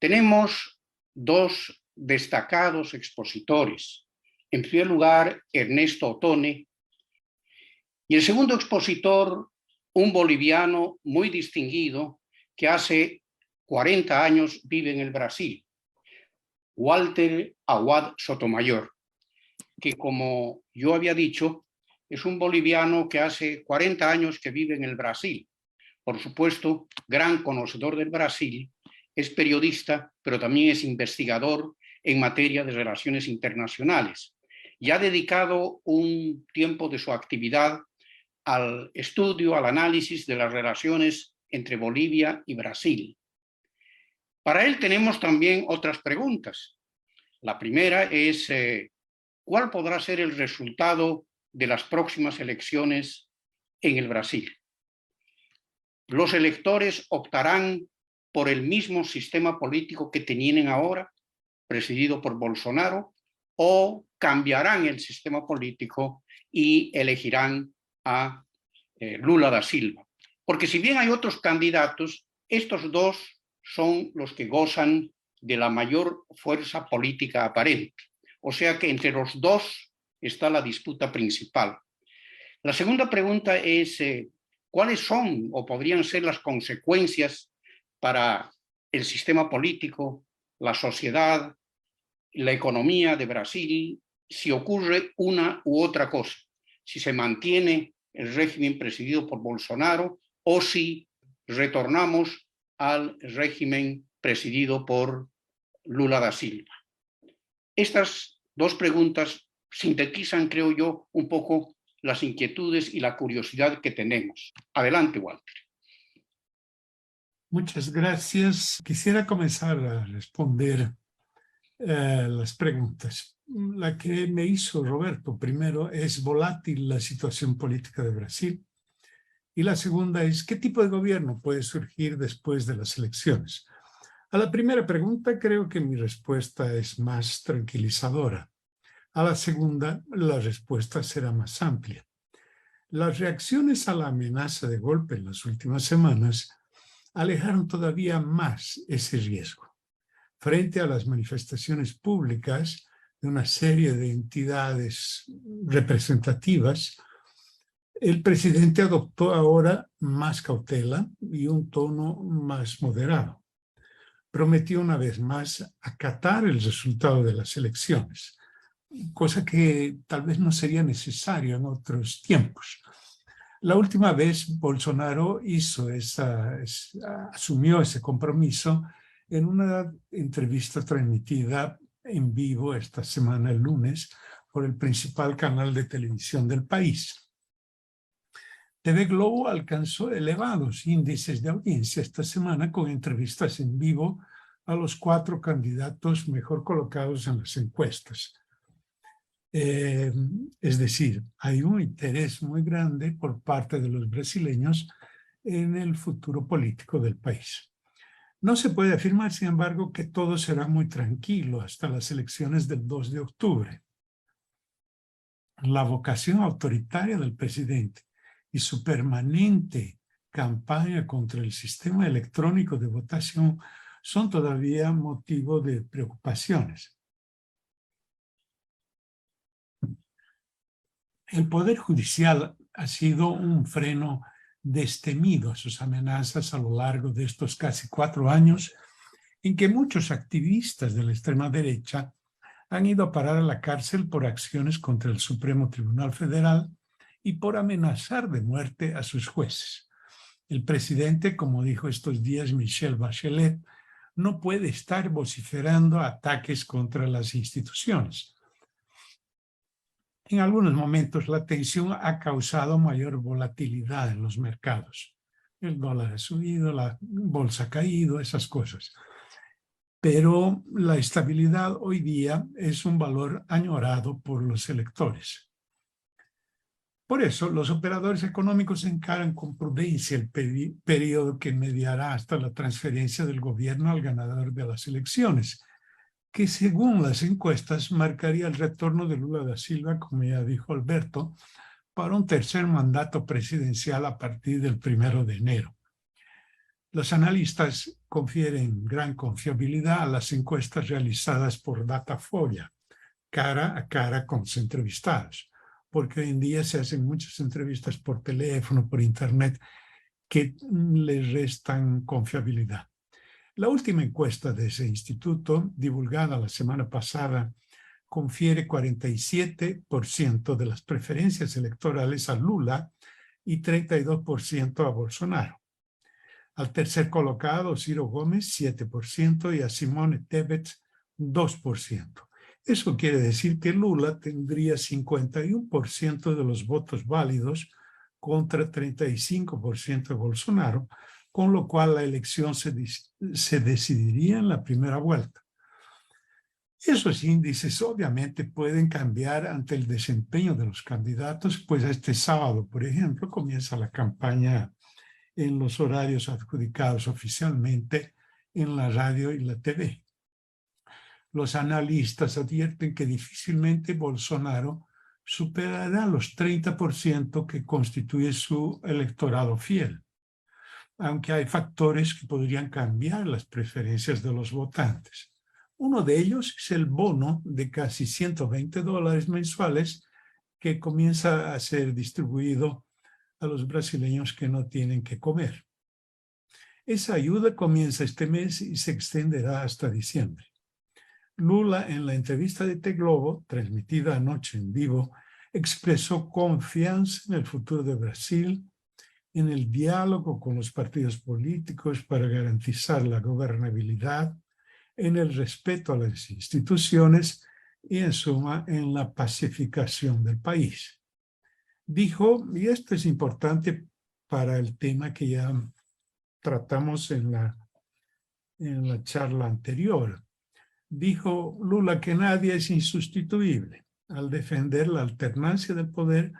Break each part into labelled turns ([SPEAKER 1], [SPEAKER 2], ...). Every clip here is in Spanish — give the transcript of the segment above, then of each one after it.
[SPEAKER 1] Tenemos dos destacados expositores. En primer lugar, Ernesto Otone, y el segundo expositor, un boliviano muy distinguido que hace 40 años vive en el Brasil, Walter Aguad Sotomayor, que, como yo había dicho, es un boliviano que hace 40 años que vive en el Brasil. Por supuesto, gran conocedor del Brasil, es periodista, pero también es investigador en materia de relaciones internacionales y ha dedicado un tiempo de su actividad al estudio, al análisis de las relaciones entre Bolivia y Brasil. Para él tenemos también otras preguntas. La primera es, ¿cuál podrá ser el resultado de las próximas elecciones en el Brasil? ¿Los electores optarán por el mismo sistema político que tienen ahora, presidido por Bolsonaro, o cambiarán el sistema político y elegirán a Lula da Silva? Porque si bien hay otros candidatos, estos dos son los que gozan de la mayor fuerza política aparente. O sea que entre los dos está la disputa principal. La segunda pregunta es, ¿cuáles son o podrían ser las consecuencias para el sistema político, la sociedad, la economía de Brasil, si ocurre una u otra cosa? Si se mantiene el régimen presidido por Bolsonaro o si retornamos al régimen presidido por Lula da Silva. Estas dos preguntas sintetizan, creo yo, un poco las inquietudes y la curiosidad que tenemos. Adelante, Walter.
[SPEAKER 2] Muchas gracias. Quisiera comenzar a responder las preguntas. La que me hizo Roberto primero es: ¿volátil la situación política de Brasil? Y la segunda es: ¿qué tipo de gobierno puede surgir después de las elecciones? A la primera pregunta creo que mi respuesta es más tranquilizadora. A la segunda, la respuesta será más amplia. Las reacciones a la amenaza de golpe en las últimas semanas alejaron todavía más ese riesgo. Frente a las manifestaciones públicas de una serie de entidades representativas, el presidente adoptó ahora más cautela y un tono más moderado. Prometió una vez más acatar el resultado de las elecciones, cosa que tal vez no sería necesario en otros tiempos. La última vez Bolsonaro asumió ese compromiso en una entrevista transmitida en vivo esta semana, el lunes, por el principal canal de televisión del país. TV Globo alcanzó elevados índices de audiencia esta semana con entrevistas en vivo a los 4 candidatos mejor colocados en las encuestas. Es decir, hay un interés muy grande por parte de los brasileños en el futuro político del país. No se puede afirmar, sin embargo, que todo será muy tranquilo hasta las elecciones del 2 de octubre. La vocación autoritaria del presidente y su permanente campaña contra el sistema electrónico de votación son todavía motivo de preocupaciones. El Poder Judicial ha sido un freno destemido a sus amenazas a lo largo de estos casi 4 años en que muchos activistas de la extrema derecha han ido a parar a la cárcel por acciones contra el Supremo Tribunal Federal y por amenazar de muerte a sus jueces. El presidente, como dijo estos días Michelle Bachelet, no puede estar vociferando ataques contra las instituciones. En algunos momentos la tensión ha causado mayor volatilidad en los mercados. El dólar ha subido, la bolsa ha caído, esas cosas. Pero la estabilidad hoy día es un valor añorado por los electores. Por eso, los operadores económicos encaran con prudencia el periodo que mediará hasta la transferencia del gobierno al ganador de las elecciones, que según las encuestas marcaría el retorno de Lula da Silva, como ya dijo Alberto, para un tercer mandato presidencial a partir del 1 de enero. Los analistas confieren gran confiabilidad a las encuestas realizadas por Datafolia, cara a cara con los entrevistados, porque hoy en día se hacen muchas entrevistas por teléfono, por internet, que les restan confiabilidad. La última encuesta de ese instituto, divulgada la semana pasada, confiere 47% de las preferencias electorales a Lula y 32% a Bolsonaro. Al tercer colocado, Ciro Gómez, 7%, y a Simone Tebet, 2%. Eso quiere decir que Lula tendría 51% de los votos válidos contra 35% de Bolsonaro, con lo cual la elección se decidiría en la primera vuelta. Esos índices obviamente pueden cambiar ante el desempeño de los candidatos, pues este sábado, por ejemplo, comienza la campaña en los horarios adjudicados oficialmente en la radio y la TV. Los analistas advierten que difícilmente Bolsonaro superará los 30% que constituye su electorado fiel, aunque hay factores que podrían cambiar las preferencias de los votantes. Uno de ellos es el bono de casi $120 mensuales que comienza a ser distribuido a los brasileños que no tienen que comer. Esa ayuda comienza este mes y se extenderá hasta diciembre. Lula, en la entrevista de T Globo, transmitida anoche en vivo, expresó confianza en el futuro de Brasil, en el diálogo con los partidos políticos para garantizar la gobernabilidad, en el respeto a las instituciones y, en suma, en la pacificación del país. Dijo, y esto es importante para el tema que ya tratamos en la charla anterior, dijo Lula que nadie es insustituible al defender la alternancia del poder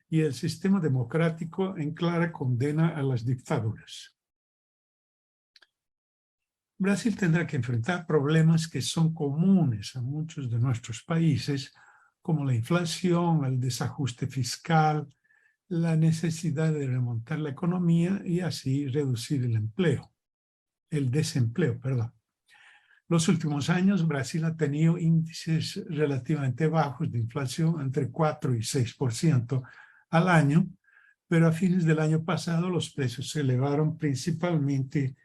[SPEAKER 2] y el sistema democrático en clara condena a las dictaduras. Brasil tendrá que enfrentar problemas que son comunes a muchos de nuestros países, como la inflación, el desajuste fiscal, la necesidad de remontar la economía y así reducir el desempleo. Los últimos años, Brasil ha tenido índices relativamente bajos de inflación, entre 4 y 6% al año, pero a fines del año pasado los precios se elevaron principalmente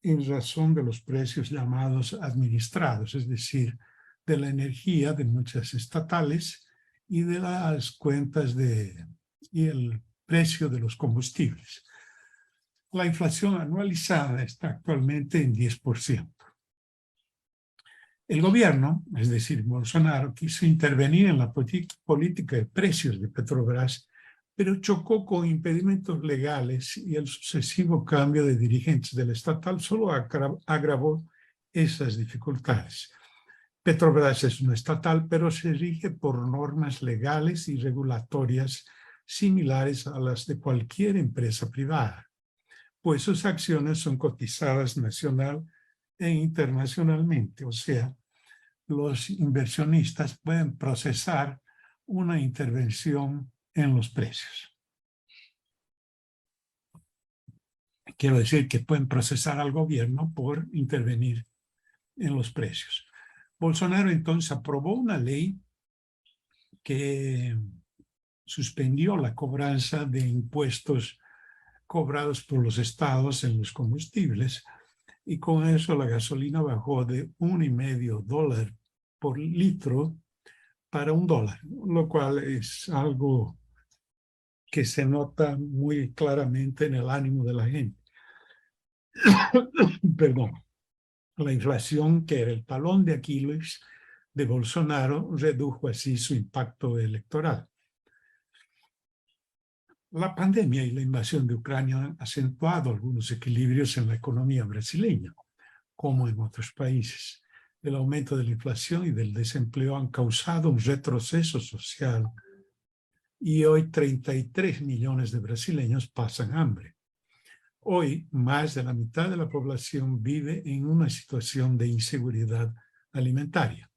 [SPEAKER 2] en razón de los precios llamados administrados, es decir, de la energía de muchas estatales y de las cuentas y el precio de los combustibles. La inflación anualizada está actualmente en 10%. El gobierno, es decir, Bolsonaro, quiso intervenir en la política de precios de Petrobras, pero chocó con impedimentos legales y el sucesivo cambio de dirigentes del estatal solo agravó esas dificultades. Petrobras es una estatal, pero se rige por normas legales y regulatorias similares a las de cualquier empresa privada, pues sus acciones son cotizadas nacional e internacionalmente, o sea, los inversionistas pueden procesar una intervención en los precios. Quiero decir que pueden procesar al gobierno por intervenir en los precios. Bolsonaro entonces aprobó una ley que suspendió la cobranza de impuestos cobrados por los estados en los combustibles, y con eso la gasolina bajó de $1,50 por litro para $1, lo cual es algo que se nota muy claramente en el ánimo de la gente. Perdón. La inflación, que era el talón de Aquiles de Bolsonaro, redujo así su impacto electoral. La pandemia y la invasión de Ucrania han acentuado algunos equilibrios en la economía brasileña, como en otros países. El aumento de la inflación y del desempleo han causado un retroceso social y hoy 33 millones de brasileños pasan hambre. Hoy, más de la mitad de la población vive en una situación de inseguridad alimentaria.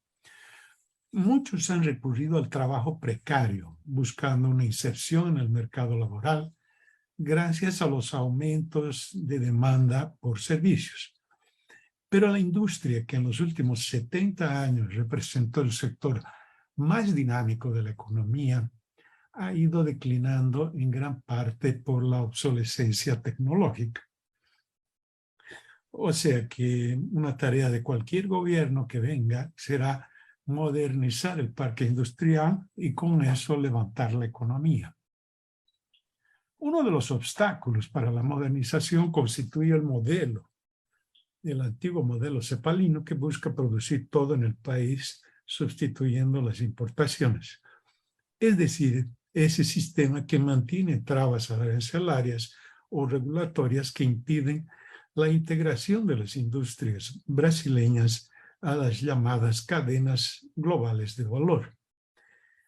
[SPEAKER 2] Muchos han recurrido al trabajo precario, buscando una inserción en el mercado laboral, gracias a los aumentos de demanda por servicios. Pero la industria, que en los últimos 70 años representó el sector más dinámico de la economía, ha ido declinando en gran parte por la obsolescencia tecnológica. O sea que una tarea de cualquier gobierno que venga será modernizar el parque industrial y con eso levantar la economía. Uno de los obstáculos para la modernización constituye el antiguo modelo cepalino, que busca producir todo en el país, sustituyendo las importaciones. Es decir, ese sistema que mantiene trabas arancelarias o regulatorias que impiden la integración de las industrias brasileñas a las llamadas cadenas globales de valor.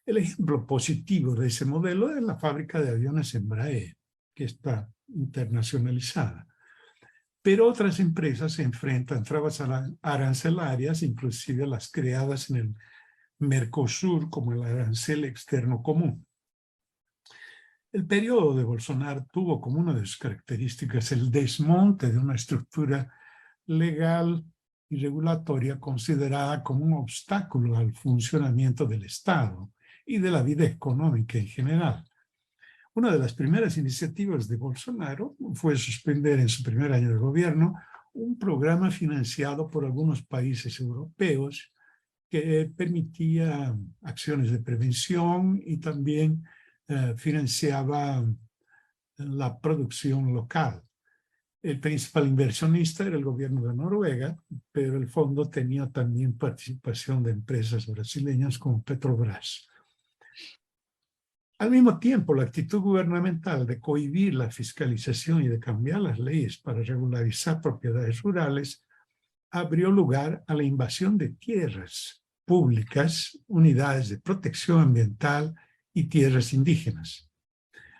[SPEAKER 2] El ejemplo positivo de ese modelo es la fábrica de aviones Embraer, que está internacionalizada. Pero otras empresas se enfrentan trabas arancelarias, inclusive las creadas en el Mercosur, como el arancel externo común. El periodo de Bolsonaro tuvo como una de sus características el desmonte de una estructura legal y regulatoria considerada como un obstáculo al funcionamiento del Estado y de la vida económica en general. Una de las primeras iniciativas de Bolsonaro fue suspender en su primer año de gobierno un programa financiado por algunos países europeos que permitía acciones de prevención y también financiaba la producción local. El principal inversionista era el gobierno de Noruega, pero el fondo tenía también participación de empresas brasileñas como Petrobras. Al mismo tiempo, la actitud gubernamental de cohibir la fiscalización y de cambiar las leyes para regularizar propiedades rurales abrió lugar a la invasión de tierras públicas, unidades de protección ambiental y tierras indígenas.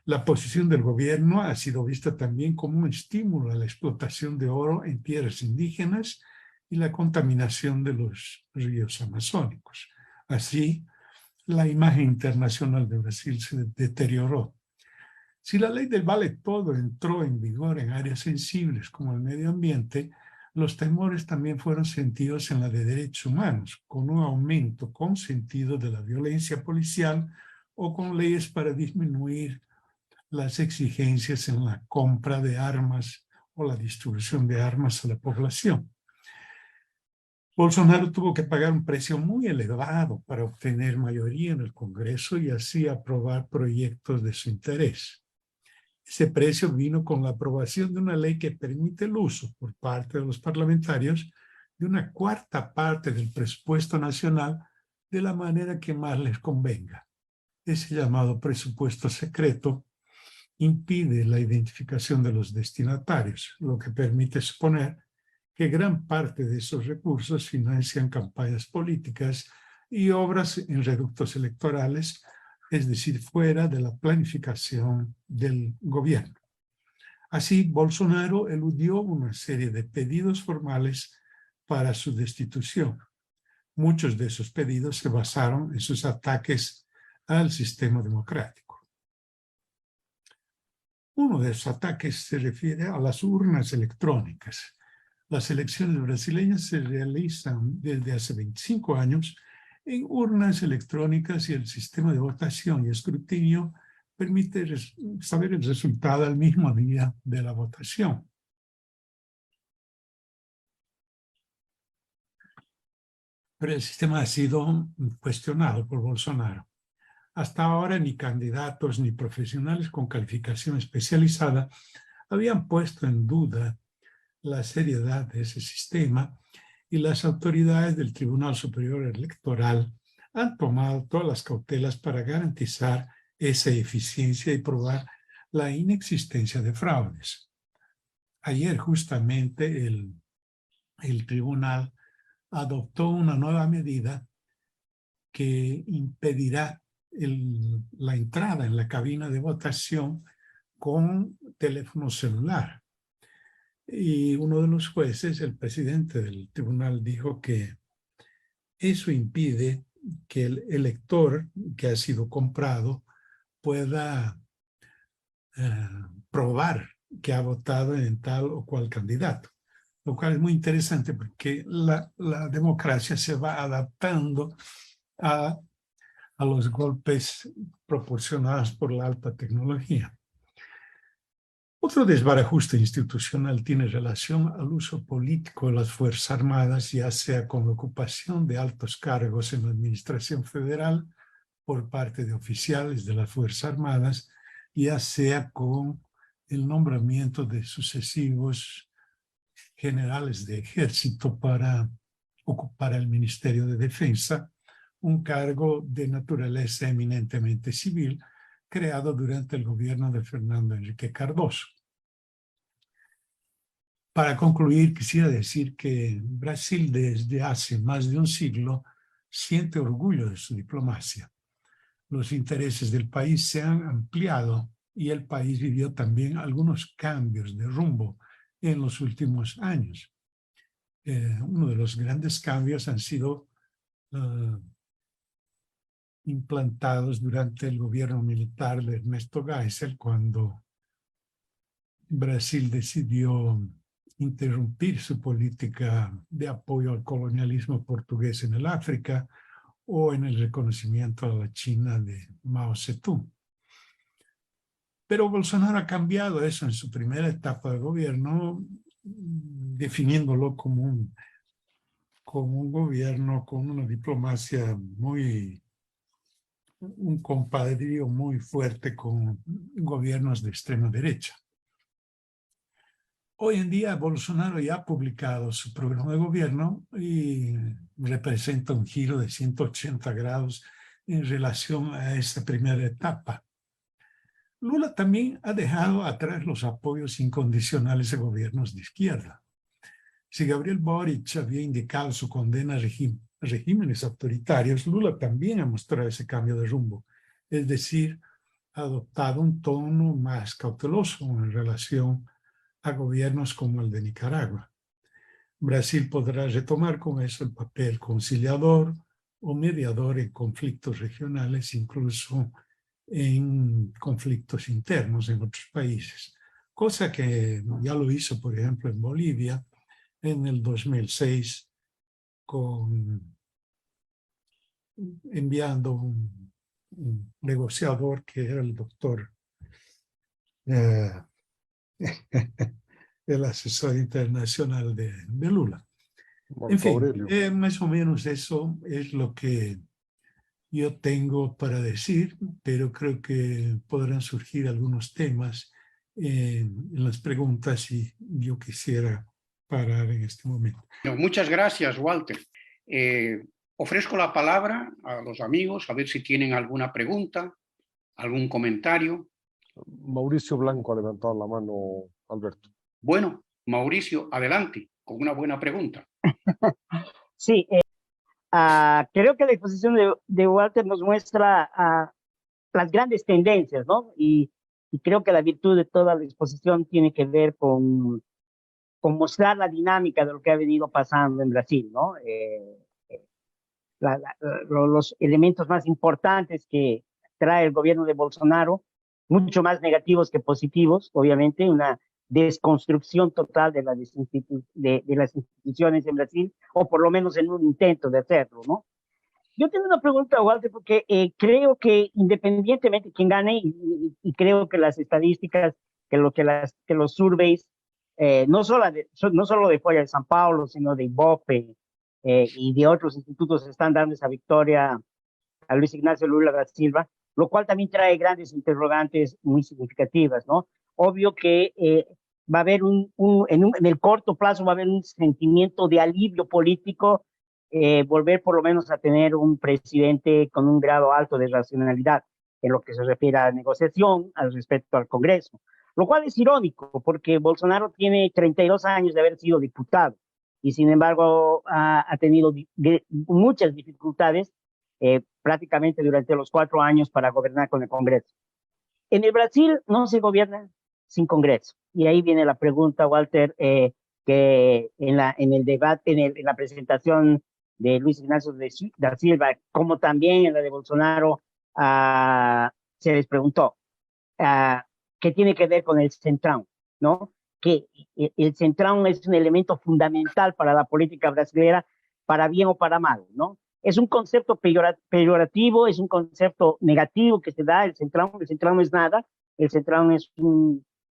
[SPEAKER 2] La posición del gobierno ha sido vista también como un estímulo a la explotación de oro en tierras indígenas y la contaminación de los ríos amazónicos. Así, la imagen internacional de Brasil se deterioró. Si la ley del vale todo entró en vigor en áreas sensibles como el medio ambiente, los temores también fueron sentidos en la de derechos humanos, con un aumento consentido de la violencia policial o con leyes para disminuir las exigencias en la compra de armas o la distribución de armas a la población. Bolsonaro tuvo que pagar un precio muy elevado para obtener mayoría en el Congreso y así aprobar proyectos de su interés. Ese precio vino con la aprobación de una ley que permite el uso por parte de los parlamentarios de una cuarta parte del presupuesto nacional de la manera que más les convenga. Ese llamado presupuesto secreto impide la identificación de los destinatarios, lo que permite suponer que gran parte de esos recursos financian campañas políticas y obras en reductos electorales, es decir, fuera de la planificación del gobierno. Así, Bolsonaro eludió una serie de pedidos formales para su destitución. Muchos de esos pedidos se basaron en sus ataques al sistema democrático. Uno de esos ataques se refiere a las urnas electrónicas. Las elecciones brasileñas se realizan desde hace 25 años en urnas electrónicas y el sistema de votación y escrutinio permite saber el resultado al mismo día de la votación. Pero el sistema ha sido cuestionado por Bolsonaro. Hasta ahora ni candidatos ni profesionales con calificación especializada habían puesto en duda la seriedad de ese sistema y las autoridades del Tribunal Superior Electoral han tomado todas las cautelas para garantizar esa eficiencia y probar la inexistencia de fraudes. Ayer justamente el tribunal adoptó una nueva medida que impedirá la entrada en la cabina de votación con teléfono celular. Y uno de los jueces, el presidente del tribunal, dijo que eso impide que el elector que ha sido comprado pueda probar que ha votado en tal o cual candidato. lo cual es muy interesante porque la democracia se va adaptando a los golpes proporcionados por la alta tecnología. Otro desbarajuste institucional tiene relación al uso político de las Fuerzas Armadas, ya sea con la ocupación de altos cargos en la administración federal por parte de oficiales de las Fuerzas Armadas, ya sea con el nombramiento de sucesivos generales de ejército para ocupar el Ministerio de Defensa, un cargo de naturaleza eminentemente civil, creado durante el gobierno de Fernando Henrique Cardoso. Para concluir, quisiera decir que Brasil desde hace más de un siglo siente orgullo de su diplomacia. Los intereses del país se han ampliado y el país vivió también algunos cambios de rumbo en los últimos años. Uno de los grandes cambios han sido implantados durante el gobierno militar de Ernesto Geisel, cuando Brasil decidió interrumpir su política de apoyo al colonialismo portugués en el África o en el reconocimiento a la China de Mao Zedong. Pero Bolsonaro ha cambiado eso en su primera etapa de gobierno, definiéndolo como un gobierno con una diplomacia un compadrío muy fuerte con gobiernos de extrema derecha. Hoy en día Bolsonaro ya ha publicado su programa de gobierno y representa un giro de 180 grados en relación a esa primera etapa. Lula también ha dejado atrás los apoyos incondicionales a gobiernos de izquierda. Si Gabriel Boric había indicado su condena a regímenes autoritarios, Lula también ha mostrado ese cambio de rumbo, es decir, ha adoptado un tono más cauteloso en relación a gobiernos como el de Nicaragua. Brasil podrá retomar con eso el papel conciliador o mediador en conflictos regionales, incluso en conflictos internos en otros países, cosa que ya lo hizo, por ejemplo, en Bolivia en el 2006, enviando un negociador que era el doctor, el asesor internacional de Lula.
[SPEAKER 3] Marco
[SPEAKER 2] En fin,
[SPEAKER 3] Aurelio.
[SPEAKER 2] más o menos eso es lo que yo tengo para decir, pero creo que podrán surgir algunos temas en las preguntas y yo quisiera parar en este momento.
[SPEAKER 1] Muchas gracias, Walter. Ofrezco la palabra a los amigos a ver si tienen alguna pregunta, algún comentario.
[SPEAKER 3] Mauricio Blanco ha levantado la mano, Alberto.
[SPEAKER 1] Bueno, Mauricio, adelante, con una buena pregunta.
[SPEAKER 4] Sí, creo que la exposición de Walter nos muestra las grandes tendencias, ¿no? Y creo que la virtud de toda la exposición tiene que ver con mostrar la dinámica de lo que ha venido pasando en Brasil, ¿no? Los elementos más importantes que trae el gobierno de Bolsonaro, mucho más negativos que positivos, obviamente, una desconstrucción total de las instituciones en Brasil, o por lo menos en un intento de hacerlo, ¿no? Yo tengo una pregunta, Walter, porque creo que independientemente de quién gane, y creo que las estadísticas, que los surveys, no solo de Folha de São Paulo, sino de Ibope y de otros institutos, están dando esa victoria a Luis Ignacio Lula da Silva, lo cual también trae grandes interrogantes muy significativas, ¿no? Obvio que va a haber en el corto plazo va a haber un sentimiento de alivio político, volver por lo menos a tener un presidente con un grado alto de racionalidad en lo que se refiere a la negociación, al respecto al Congreso. Lo cual es irónico, porque Bolsonaro tiene 32 años de haber sido diputado y sin embargo ha tenido muchas dificultades prácticamente durante los 4 años para gobernar con el Congreso. En el Brasil no se gobierna sin Congreso. Y ahí viene la pregunta, Walter, que en el debate, en la presentación de Luis Ignacio da Silva, como también en la de Bolsonaro, se les preguntó qué tiene que ver con el Centrão, ¿no? que el Centrão es un elemento fundamental para la política brasileña, para bien o para mal, ¿no? Es un concepto peyorativo, es un concepto negativo que se da. El Centrão no es nada, el Centrão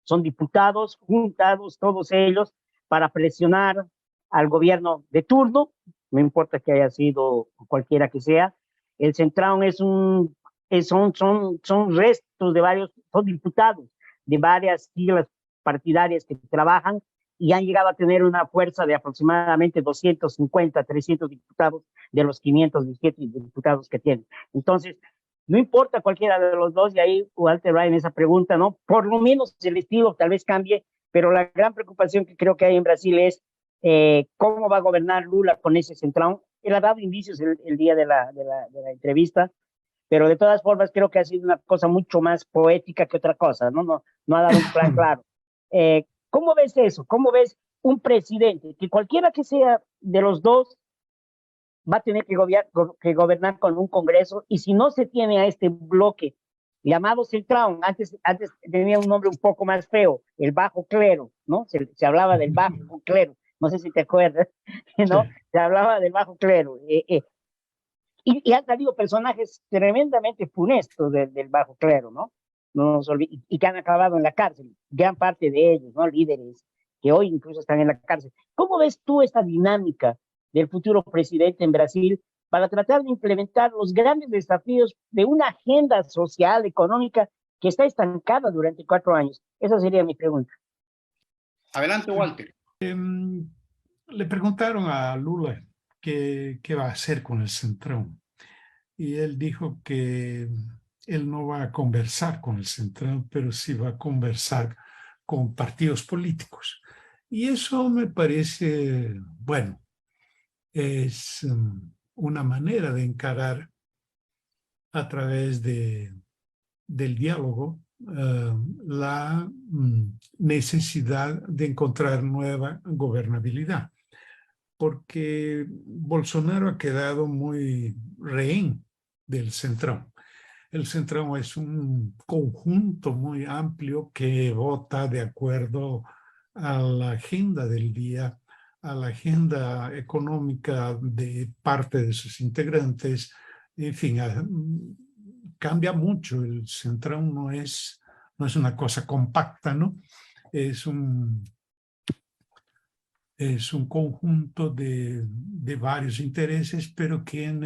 [SPEAKER 4] son diputados juntados, todos ellos, para presionar al gobierno de turno, no importa que haya sido cualquiera que sea. El Centrão son restos de varios, son diputados de varias siglas partidarias que trabajan y han llegado a tener una fuerza de aproximadamente 250, 300 diputados de los 517 diputados que tienen. Entonces, no importa cualquiera de los dos, y ahí Walter Ryan esa pregunta, ¿no? Por lo menos el estilo tal vez cambie, pero la gran preocupación que creo que hay en Brasil es cómo va a gobernar Lula con ese Centrão. Él ha dado indicios el día de la entrevista, pero de todas formas creo que ha sido una cosa mucho más poética que otra cosa, ¿no? No ha dado un plan claro. ¿Cómo ves eso? ¿Cómo ves un presidente que cualquiera que sea de los dos va a tener que gobernar con un Congreso? Y si no se tiene a este bloque llamado Centrão, antes tenía un nombre un poco más feo, el bajo clero, ¿no? Se hablaba del bajo clero, no sé si te acuerdas, ¿no? Sí. Se hablaba del bajo clero. Y han salido personajes tremendamente funestos del bajo clero, ¿no? Y que han acabado en la cárcel, gran parte de ellos, ¿no? Líderes que hoy incluso están en la cárcel. ¿Cómo ves tú esta dinámica del futuro presidente en Brasil para tratar de implementar los grandes desafíos de una agenda social, económica, que está estancada durante 4 años? Esa sería mi pregunta.
[SPEAKER 1] Adelante, Walter.
[SPEAKER 2] Le preguntaron a Lula qué va a hacer con el Centrão. Y él dijo que él no va a conversar con el Centrão, pero sí va a conversar con partidos políticos. Y eso me parece, bueno, es una manera de encarar a través del diálogo la necesidad de encontrar nueva gobernabilidad, porque Bolsonaro ha quedado muy rehén del Centrão. El Centrão es un conjunto muy amplio que vota de acuerdo a la agenda del día, a la agenda económica de parte de sus integrantes. En fin, cambia mucho. El Centrão no es una cosa compacta, ¿no? Es un conjunto de varios intereses, pero que en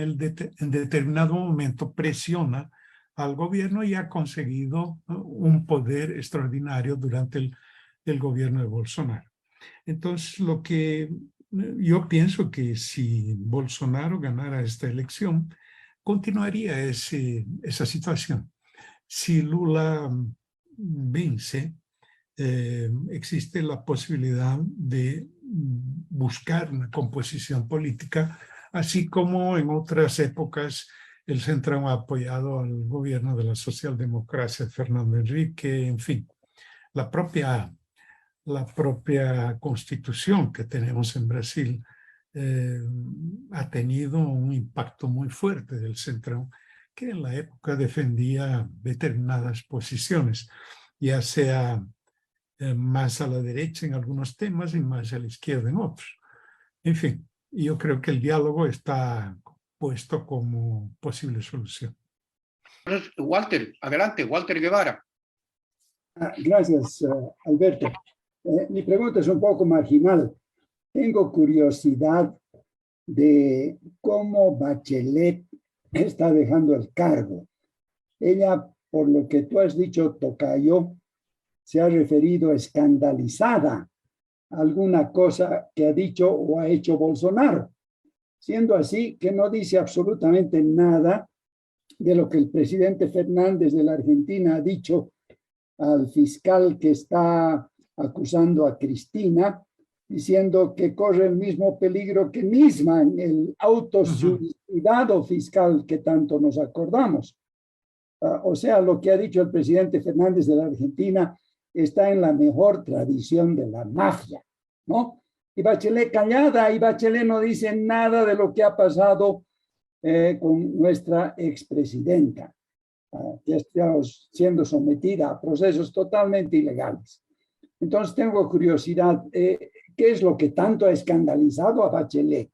[SPEAKER 2] determinado momento presiona al gobierno y ha conseguido un poder extraordinario durante el gobierno de Bolsonaro. Entonces, lo que yo pienso que si Bolsonaro ganara esta elección, continuaría esa situación. Si Lula vence, existe la posibilidad de buscar una composición política, así como en otras épocas el Centrão ha apoyado al gobierno de la socialdemocracia de Fernando Henrique. En fin, la propia constitución que tenemos en Brasil ha tenido un impacto muy fuerte del Centrão, que en la época defendía determinadas posiciones, ya sea más a la derecha en algunos temas y más a la izquierda en otros. En fin, yo creo que el diálogo está puesto como posible solución.
[SPEAKER 1] Walter, adelante, Walter Guevara.
[SPEAKER 5] Gracias, Alberto. Mi pregunta es un poco marginal. Tengo curiosidad de cómo Bachelet está dejando el cargo. Ella, por lo que tú has dicho, tocayo, se ha referido escandalizada a alguna cosa que ha dicho o ha hecho Bolsonaro. Siendo así, que no dice absolutamente nada de lo que el presidente Fernández de la Argentina ha dicho al fiscal que está acusando a Cristina, diciendo que corre el mismo peligro que misma en el autosuicidado fiscal que tanto nos acordamos. O sea, lo que ha dicho el presidente Fernández de la Argentina está en la mejor tradición de la mafia, ¿no? Y Bachelet callada, y Bachelet no dice nada de lo que ha pasado con nuestra expresidenta, que está siendo sometida a procesos totalmente ilegales. Entonces tengo curiosidad, ¿qué es lo que tanto ha escandalizado a Bachelet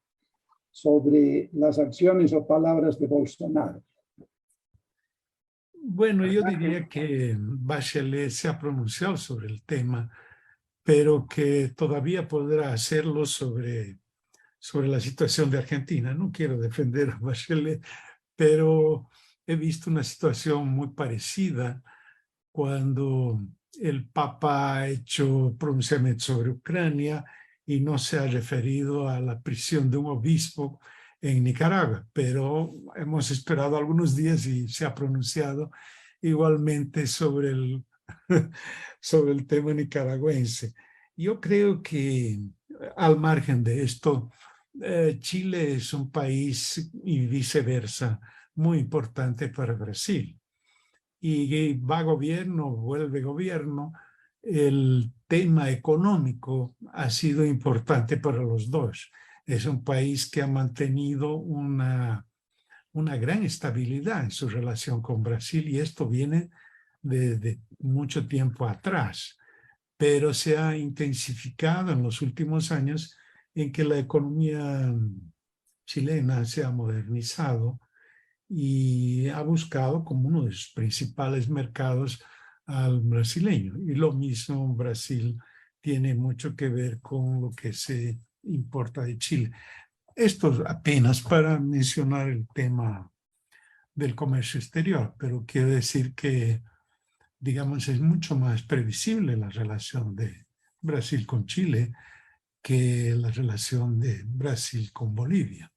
[SPEAKER 5] sobre las acciones o palabras de Bolsonaro?
[SPEAKER 2] Bueno, yo diría que Bachelet se ha pronunciado sobre el tema, pero que todavía podrá hacerlo sobre la situación de Argentina. No quiero defender a Bachelet, pero he visto una situación muy parecida cuando el Papa ha hecho pronunciamientos sobre Ucrania y no se ha referido a la prisión de un obispo en Nicaragua, pero hemos esperado algunos días y se ha pronunciado igualmente sobre sobre el tema nicaragüense. Yo creo que al margen de esto, Chile es un país y viceversa muy importante para Brasil. Y va gobierno, vuelve gobierno, el tema económico ha sido importante para los dos. Es un país que ha mantenido una gran estabilidad en su relación con Brasil y esto viene de mucho tiempo atrás, pero se ha intensificado en los últimos años en que la economía chilena se ha modernizado y ha buscado como uno de sus principales mercados al brasileño. Y lo mismo Brasil tiene mucho que ver con lo que se importa de Chile. Esto apenas para mencionar el tema del comercio exterior, pero quiero decir que, digamos, es mucho más previsible la relación de Brasil con Chile que la relación de Brasil con Bolivia.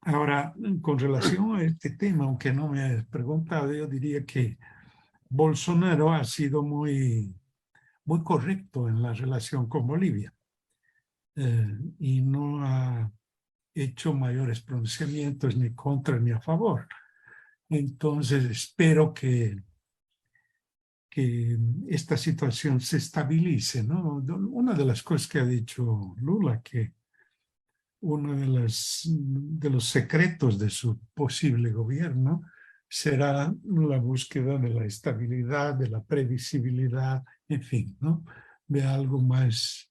[SPEAKER 2] Ahora, con relación a este tema, aunque no me has preguntado, yo diría que Bolsonaro ha sido muy correcto en la relación con Bolivia y no ha hecho mayores pronunciamientos ni contra ni a favor. Entonces, espero que esta situación se estabilice, ¿no? Una de las cosas que ha dicho Lula, que uno de los secretos de su posible gobierno será la búsqueda de la estabilidad, de la previsibilidad, en fin, ¿no? De algo más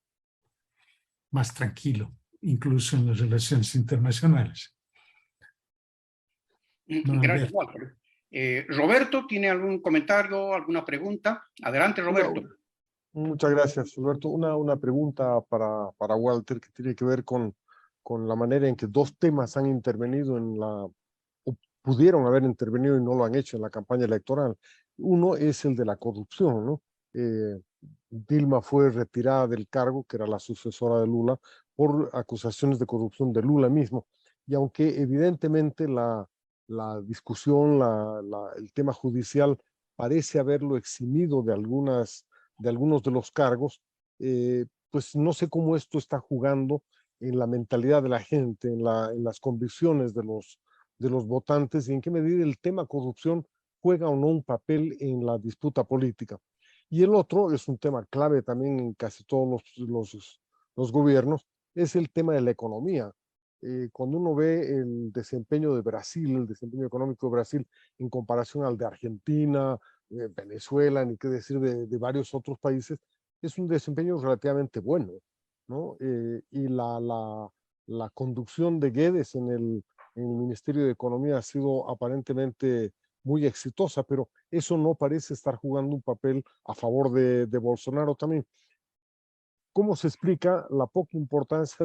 [SPEAKER 2] tranquilo, incluso en las relaciones internacionales. No,
[SPEAKER 1] Gracias, Walter. Roberto, ¿tiene algún comentario, alguna pregunta? Adelante, Roberto.
[SPEAKER 3] Muchas gracias, Alberto. Una pregunta para Walter que tiene que ver con la manera en que dos temas han intervenido o pudieron haber intervenido y no lo han hecho en la campaña electoral. Uno es el de la corrupción, ¿no? Dilma fue retirada del cargo, que era la sucesora de Lula, por acusaciones de corrupción de Lula mismo. Y aunque evidentemente la discusión, el tema judicial parece haberlo eximido de algunos de los cargos, pues no sé cómo esto está jugando en la mentalidad de la gente, en las convicciones de los votantes y en qué medida el tema corrupción juega o no un papel en la disputa política. Y el otro es un tema clave también en casi todos los gobiernos, es el tema de la economía. Cuando uno ve el desempeño de Brasil, el desempeño económico de Brasil en comparación al de Argentina, Venezuela, ni qué decir de varios otros países, es un desempeño relativamente bueno, ¿no? Y la conducción de Guedes en el Ministerio de Economía ha sido aparentemente muy exitosa, pero eso no parece estar jugando un papel a favor de Bolsonaro también. ¿Cómo se explica la poca importancia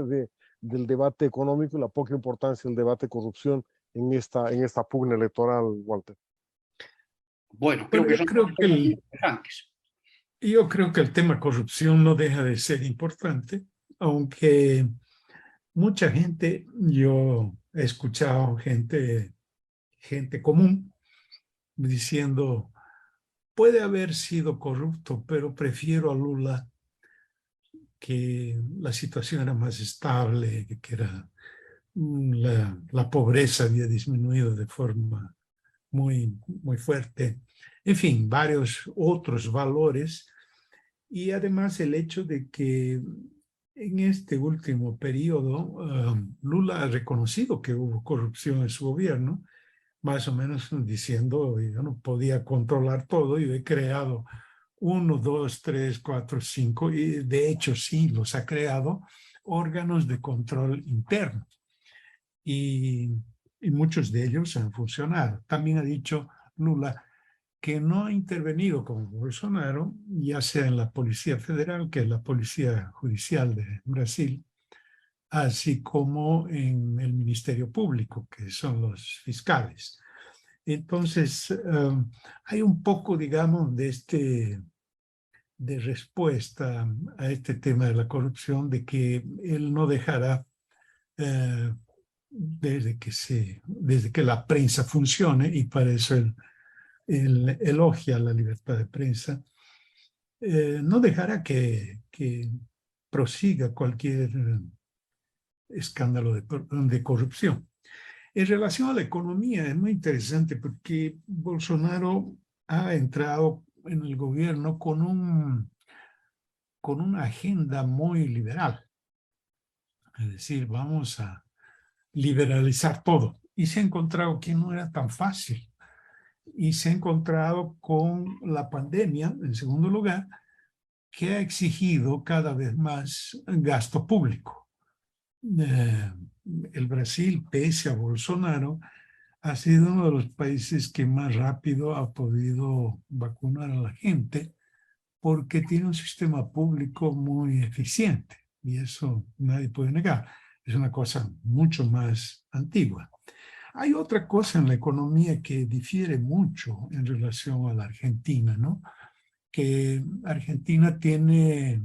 [SPEAKER 3] del debate económico y la poca importancia del debate de corrupción en esta pugna electoral, Walter?
[SPEAKER 1] Bueno, creo que son temas interesantes.
[SPEAKER 2] Yo creo que el tema corrupción no deja de ser importante, aunque mucha gente, yo he escuchado gente común diciendo, puede haber sido corrupto, pero prefiero a Lula, que la situación era más estable, que era la pobreza había disminuido de forma muy fuerte. En fin, varios otros valores. Y además el hecho de que en este último periodo Lula ha reconocido que hubo corrupción en su gobierno, más o menos diciendo, yo no podía controlar todo, yo he creado 1, 2, 3, 4, 5, y de hecho sí los ha creado órganos de control interno. Y muchos de ellos han funcionado. También ha dicho Lula que no ha intervenido como Bolsonaro, ya sea en la Policía Federal, que es la Policía Judicial de Brasil, así como en el Ministerio Público, que son los fiscales. Entonces, hay un poco, digamos, de respuesta a este tema de la corrupción, de que él no dejará, desde que la prensa funcione, y para eso él elogia la libertad de prensa, no dejará que prosiga cualquier escándalo de corrupción. En relación a la economía, es muy interesante porque Bolsonaro ha entrado en el gobierno con una agenda muy liberal. Es decir, vamos a liberalizar todo. Y se ha encontrado que no era tan fácil. Y se ha encontrado con la pandemia, en segundo lugar, que ha exigido cada vez más gasto público. El Brasil, pese a Bolsonaro, ha sido uno de los países que más rápido ha podido vacunar a la gente porque tiene un sistema público muy eficiente y eso nadie puede negar. Es una cosa mucho más antigua. Hay otra cosa en la economía que difiere mucho en relación a la Argentina, ¿no? Que Argentina tiene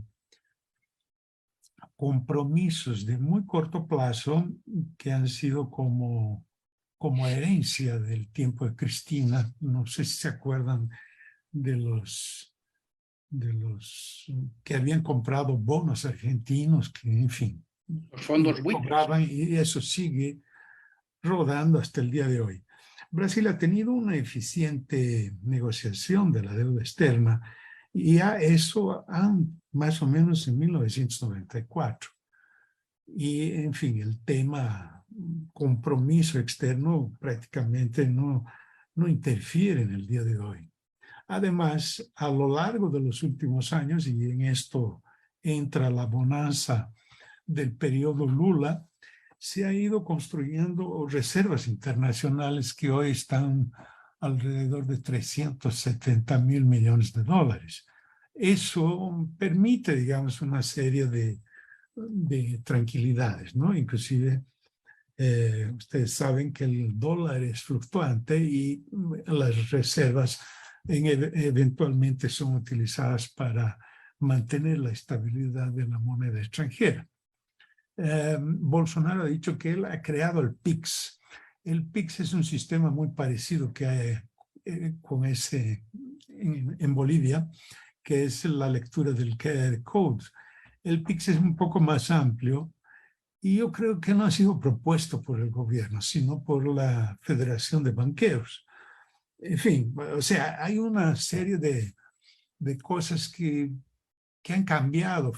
[SPEAKER 2] compromisos de muy corto plazo que han sido como herencia del tiempo de Cristina. No sé si se acuerdan de los que habían comprado bonos argentinos, que en fin,
[SPEAKER 1] Los fondos buitres.
[SPEAKER 2] cobraban, y eso sigue rodando hasta el día de hoy. Brasil ha tenido una eficiente negociación de la deuda externa y eso más o menos en 1994. Y, en fin, el tema compromiso externo prácticamente no interfiere en el día de hoy. Además, a lo largo de los últimos años, y en esto entra la bonanza del periodo Lula, se ha ido construyendo reservas internacionales que hoy están alrededor de 370.000 millones de dólares. Eso permite, digamos, una serie de tranquilidades, ¿no? Inclusive, ustedes saben que el dólar es fluctuante y las reservas eventualmente son utilizadas para mantener la estabilidad de la moneda extranjera. Bolsonaro ha dicho que él ha creado el PIX. El PIX es un sistema muy parecido que hay con ese en Bolivia, que es la lectura del QR code. El PIX es un poco más amplio y yo creo que no ha sido propuesto por el gobierno, sino por la Federación de Banqueros. En fin, o sea, hay una serie de cosas que han cambiado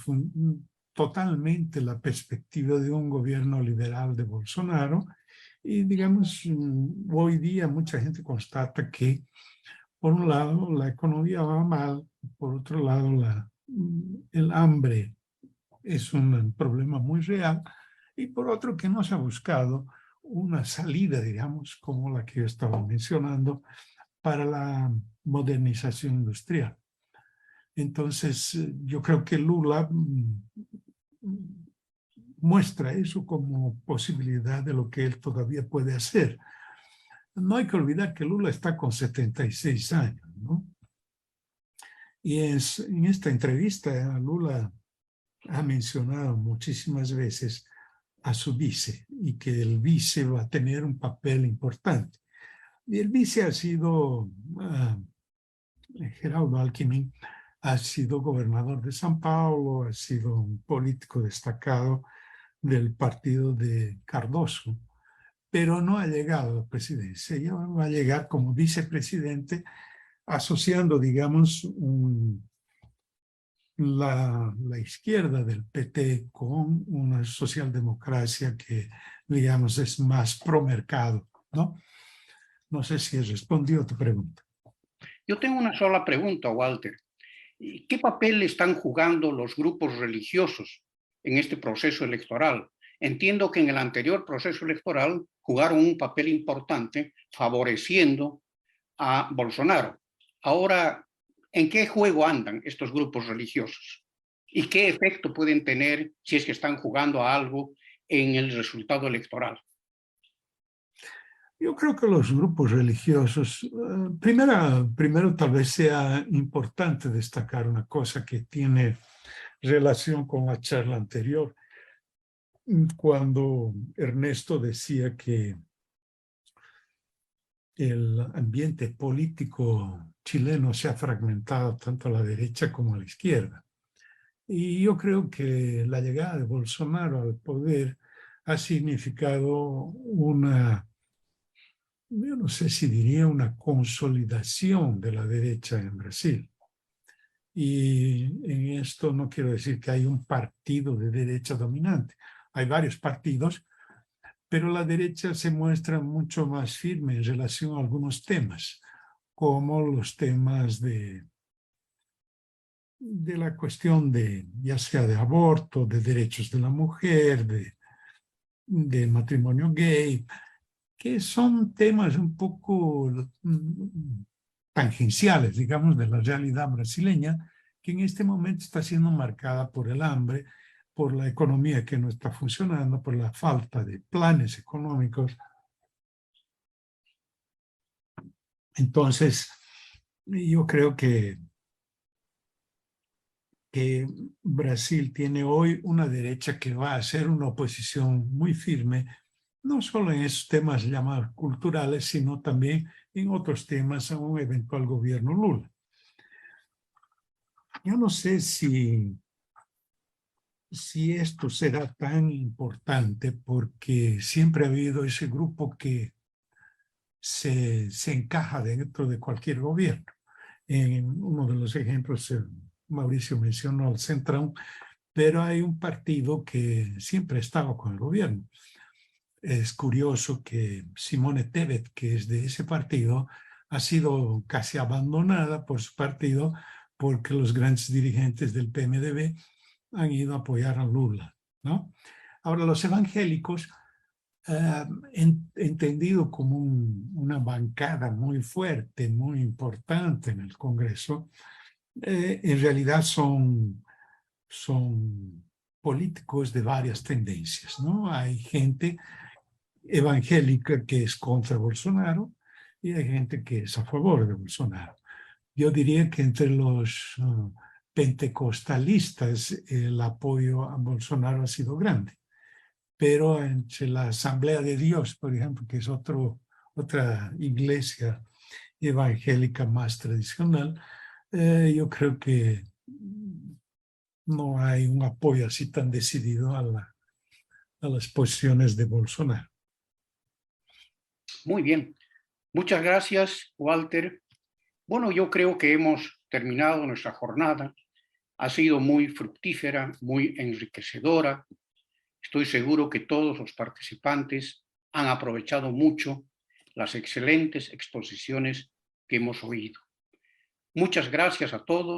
[SPEAKER 2] totalmente la perspectiva de un gobierno liberal de Bolsonaro. Y, digamos, hoy día mucha gente constata que, por un lado, la economía va mal, por otro lado, el hambre es un problema muy real, y por otro, que no se ha buscado una salida, digamos, como la que yo estaba mencionando, para la modernización industrial. Entonces, yo creo que Lula muestra eso como posibilidad de lo que él todavía puede hacer. No hay que olvidar que Lula está con 76 años, ¿no? Y en esta entrevista, Lula ha mencionado muchísimas veces a su vice y que el vice va a tener un papel importante. Y el vice ha sido Geraldo Alckmin, ha sido gobernador de São Paulo, ha sido un político destacado del partido de Cardoso, pero no ha llegado a la presidencia. Ella va a llegar como vicepresidente, asociando, digamos, la izquierda del PT con una socialdemocracia que, digamos, es más pro mercado, ¿no? No sé si he respondido a tu pregunta.
[SPEAKER 1] Yo tengo una sola pregunta, Walter. ¿Qué papel están jugando los grupos religiosos en este proceso electoral? Entiendo que en el anterior proceso electoral jugaron un papel importante favoreciendo a Bolsonaro. Ahora, ¿en qué juego andan estos grupos religiosos? ¿Y qué efecto pueden tener si es que están jugando a algo en el resultado electoral?
[SPEAKER 2] Yo creo que los grupos religiosos, primero tal vez sea importante destacar una cosa que tiene relación con la charla anterior, cuando Ernesto decía que el ambiente político chileno se ha fragmentado tanto a la derecha como a la izquierda. Y yo creo que la llegada de Bolsonaro al poder ha significado yo no sé si diría una consolidación de la derecha en Brasil. Y en esto no quiero decir que hay un partido de derecha dominante. Hay varios partidos, pero la derecha se muestra mucho más firme en relación a algunos temas, como los temas de la cuestión ya sea de aborto, de derechos de la mujer, de matrimonio gay, que son temas un poco tangenciales, digamos, de la realidad brasileña, que en este momento está siendo marcada por el hambre, por la economía que no está funcionando, por la falta de planes económicos. Entonces, yo creo que Brasil tiene hoy una derecha que va a ser una oposición muy firme, no solo en esos temas llamados culturales, sino también en otros temas a un eventual gobierno Lula. Yo no sé si esto será tan importante, porque siempre ha habido ese grupo que se encaja dentro de cualquier gobierno. En uno de los ejemplos, Mauricio mencionó al Centrão, pero hay un partido que siempre ha estado con el gobierno. Es curioso que Simone Tebet, que es de ese partido, ha sido casi abandonada por su partido porque los grandes dirigentes del PMDB han ido a apoyar a Lula, ¿no? Ahora, los evangélicos, entendido como una bancada muy fuerte, muy importante en el Congreso, en realidad son políticos de varias tendencias, ¿no? Hay gente evangélica que es contra Bolsonaro y hay gente que es a favor de Bolsonaro. Yo diría que entre los pentecostalistas el apoyo a Bolsonaro ha sido grande, pero entre la Asamblea de Dios, por ejemplo, que es otra iglesia evangélica más tradicional, yo creo que no hay un apoyo así tan decidido a las posiciones de Bolsonaro.
[SPEAKER 1] Muy bien. Muchas gracias, Walter. Bueno, yo creo que hemos terminado nuestra jornada. Ha sido muy fructífera, muy enriquecedora. Estoy seguro que todos los participantes han aprovechado mucho las excelentes exposiciones que hemos oído. Muchas gracias a todos.